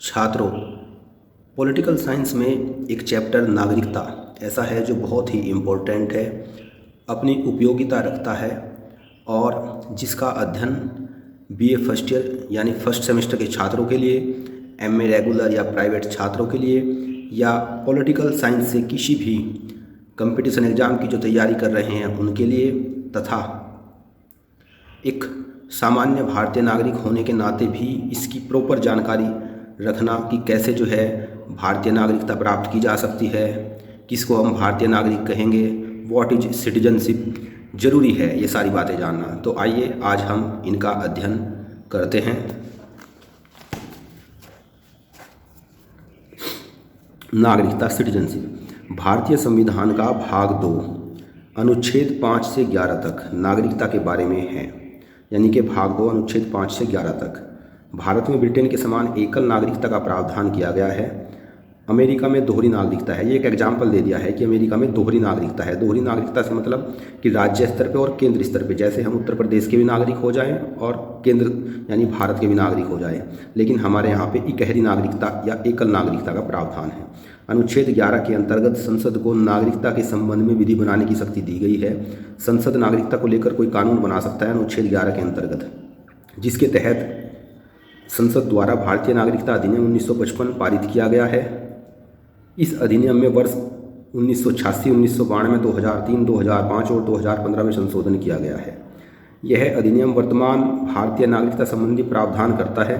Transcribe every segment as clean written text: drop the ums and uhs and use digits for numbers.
छात्रों, political science में एक चैप्टर नागरिकता ऐसा है जो बहुत ही इम्पोर्टेंट है, अपनी उपयोगिता रखता है और जिसका अध्ययन बीए फर्स्ट ईयर यानी फर्स्ट सेमेस्टर के छात्रों के लिए, एमए रेगुलर या प्राइवेट छात्रों के लिए या पॉलिटिकल साइंस से किसी भी कंपटीशन एग्ज़ाम की जो तैयारी कर रहे हैं उनके लिए तथा एक सामान्य भारतीय नागरिक होने के नाते भी इसकी प्रॉपर जानकारी रखना कि कैसे जो है भारतीय नागरिकता प्राप्त की जा सकती है, किसको हम भारतीय नागरिक कहेंगे, व्हाट इज सिटीजनशिप, ज़रूरी है ये सारी बातें जानना। तो आइए आज हम इनका अध्ययन करते हैं। नागरिकता सिटीजनशिप भारतीय संविधान का भाग 2 अनुच्छेद 5 से 11 तक नागरिकता के बारे में है। यानी कि भाग 2 अनुच्छेद 5 से 11 तक भारत में ब्रिटेन के समान एकल नागरिकता का प्रावधान किया गया है। अमेरिका में दोहरी नागरिकता है। ये एक एग्जाम्पल दे दिया है कि अमेरिका में दोहरी नागरिकता है। दोहरी नागरिकता से मतलब कि राज्य स्तर पे और केंद्र स्तर पे, जैसे हम उत्तर प्रदेश के भी नागरिक हो जाएं और केंद्र यानी भारत के भी नागरिक हो जाएं, लेकिन हमारे यहाँ पे इकहरी नागरिकता या एकल नागरिकता का प्रावधान है। अनुच्छेद 11 के अंतर्गत संसद को नागरिकता के संबंध में विधि बनाने की शक्ति दी गई है। संसद नागरिकता को लेकर कोई कानून बना सकता है अनुच्छेद 11 के अंतर्गत, जिसके तहत संसद द्वारा भारतीय नागरिकता अधिनियम 1955 पारित किया गया है। इस अधिनियम में वर्ष 1986, 1992, 2003, 2005 और 2015 में संशोधन किया गया है। यह अधिनियम वर्तमान भारतीय नागरिकता संबंधी प्रावधान करता है।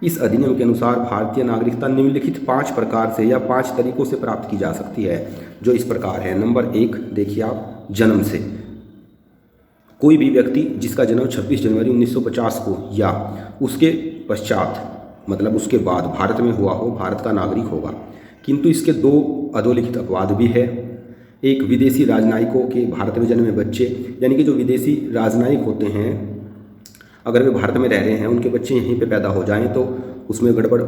इस अधिनियम के अनुसार भारतीय नागरिकता निम्नलिखित 5 प्रकार से या 5 तरीकों से प्राप्त की जा सकती है, जो इस प्रकार है। नंबर 1 देखिए आप, जन्म से। कोई भी व्यक्ति जिसका जन्म 26 जनवरी 1950 को या उसके पश्चात मतलब उसके बाद भारत में हुआ हो, भारत का नागरिक होगा। किंतु इसके 2 अधोलिखित अपवाद भी है। एक, विदेशी राजनयिकों के भारत में जन्मे बच्चे, यानी कि जो विदेशी राजनयिक होते हैं अगर वे भारत में रह रहे हैं, उनके बच्चे यहीं पे पैदा हो जाएं तो उसमें गड़बड़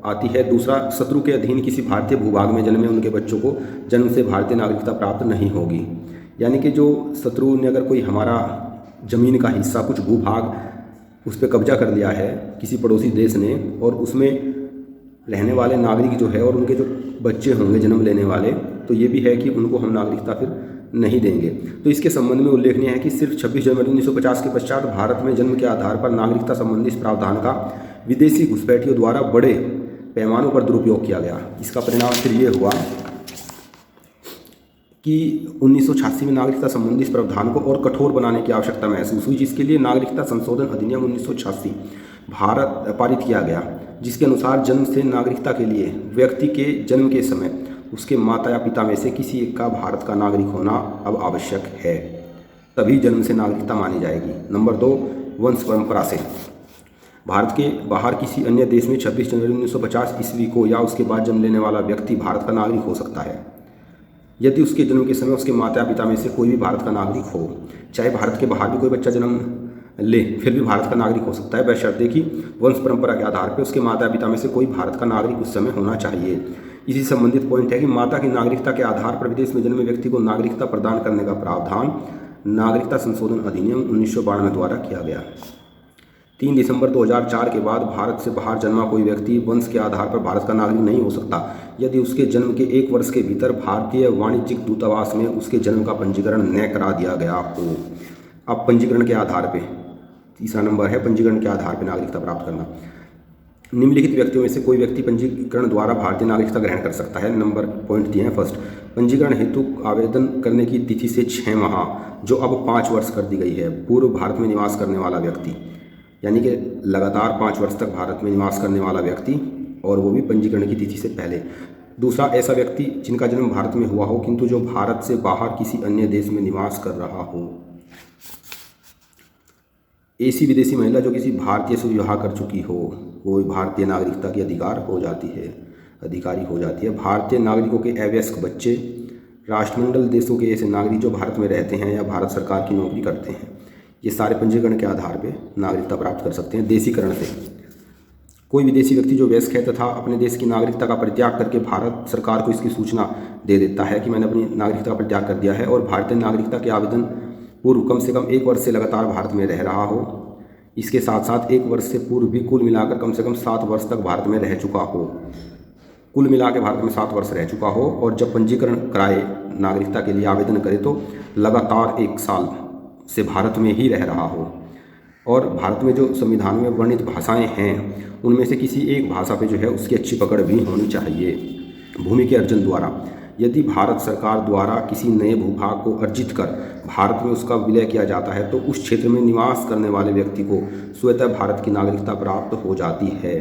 आती है। दूसरा, शत्रु के अधीन किसी भारतीय भूभाग में जन्मे उनके बच्चों को जन्म से भारतीय नागरिकता प्राप्त नहीं होगी। यानी कि जो शत्रु ने अगर कोई हमारा ज़मीन का हिस्सा, कुछ भूभाग उस पर कब्जा कर लिया है किसी पड़ोसी देश ने, और उसमें रहने वाले नागरिक जो है और उनके जो बच्चे होंगे जन्म लेने वाले, तो ये भी है कि उनको हम नागरिकता फिर नहीं देंगे। तो इसके संबंध में उल्लेखनीय है कि सिर्फ 26 जनवरी 1950 के पश्चात भारत में जन्म के आधार पर नागरिकता संबंधी इस प्रावधान का विदेशी घुसपैठियों द्वारा बड़े पैमानों पर दुरुपयोग किया गया। इसका परिणाम फिर ये हुआ कि 1986 में नागरिकता संबंधी इस प्रावधान को और कठोर बनाने की आवश्यकता महसूस हुई, जिसके लिए नागरिकता संशोधन अधिनियम 1986 भारत पारित किया गया, जिसके अनुसार जन्म से नागरिकता के लिए व्यक्ति के जन्म के समय उसके माता या पिता में से किसी एक का भारत का नागरिक होना अब आवश्यक है, तभी जन्म से नागरिकता मानी जाएगी। नंबर 2, वंश परंपरा से। भारत के बाहर किसी अन्य देश में 26 जनवरी 1950 ईस्वी को या उसके बाद जन्म लेने वाला व्यक्ति भारत का नागरिक हो सकता है यदि उसके जन्म के समय उसके माता पिता में से कोई भी भारत का नागरिक हो। चाहे भारत के बाहर भी कोई बच्चा जन्म ले फिर भी भारत का नागरिक हो सकता है, बशर्ते कि वंश परंपरा के आधार पर उसके माता पिता में से कोई भारत का नागरिक उस समय होना चाहिए। इसी संबंधित पॉइंट है कि माता की नागरिकता के आधार पर विदेश में जन्मे व्यक्ति को नागरिकता प्रदान करने का प्रावधान नागरिकता संशोधन अधिनियम 1992 द्वारा किया गया। 3 दिसंबर 2004 के बाद भारत से बाहर जन्मा कोई व्यक्ति वंश के आधार पर भारत का नागरिक नहीं हो सकता यदि उसके जन्म के 1 वर्ष के भीतर भारतीय वाणिज्यिक दूतावास में उसके जन्म का पंजीकरण न करा दिया गया हो। अब पंजीकरण के आधार पर, तीसरा नंबर है पंजीकरण के आधार पर नागरिकता प्राप्त करना। निम्नलिखित व्यक्तियों में से कोई व्यक्ति पंजीकरण द्वारा भारतीय नागरिकता ग्रहण कर सकता है। नंबर पॉइंट दिए हैं। फर्स्ट, पंजीकरण हेतु आवेदन करने की तिथि से 6 माह जो अब 5 वर्ष कर दी गई है, पूर्व भारत में निवास करने वाला व्यक्ति, यानी कि लगातार 5 वर्ष तक भारत में निवास करने वाला व्यक्ति, और वो भी पंजीकरण की तिथि से पहले। दूसरा, ऐसा व्यक्ति जिनका जन्म भारत में हुआ हो किंतु जो भारत से बाहर किसी अन्य देश में निवास कर रहा हो। ऐसी विदेशी महिला जो किसी भारतीय से विवाह कर चुकी हो, वो भारतीय नागरिकता की अधिकारी हो जाती है। भारतीय नागरिकों के अवयस्क बच्चे, राष्ट्रमंडल देशों के ऐसे नागरिक जो भारत में रहते हैं या भारत सरकार की नौकरी करते हैं, ये सारे पंजीकरण के आधार पर नागरिकता प्राप्त कर सकते हैं। देशीकरण से, कोई विदेशी व्यक्ति जो वयस्क है तथा अपने देश की नागरिकता का परित्याग करके भारत सरकार को इसकी सूचना दे देता है कि मैंने अपनी नागरिकता का परित्याग कर दिया है और भारतीय नागरिकता के आवेदन पूर्व कम से कम 1 वर्ष से लगातार भारत में रह रहा हो, इसके साथ साथ 1 वर्ष से पूर्व भी कुल मिलाकर कम से कम 7 वर्ष तक भारत में रह चुका हो, कुल मिला के भारत में 7 वर्ष रह चुका हो, और जब पंजीकरण कराए, नागरिकता के लिए आवेदन करे, तो लगातार 1 साल से भारत में ही रह रहा हो, और भारत में जो संविधान में वर्णित भाषाएं हैं उनमें से किसी एक भाषा पे जो है उसकी अच्छी पकड़ भी होनी चाहिए। भूमि के अर्जन द्वारा, यदि भारत सरकार द्वारा किसी नए भूभाग को अर्जित कर भारत में उसका विलय किया जाता है तो उस क्षेत्र में निवास करने वाले व्यक्ति को स्वतः भारत की नागरिकता प्राप्त हो जाती है।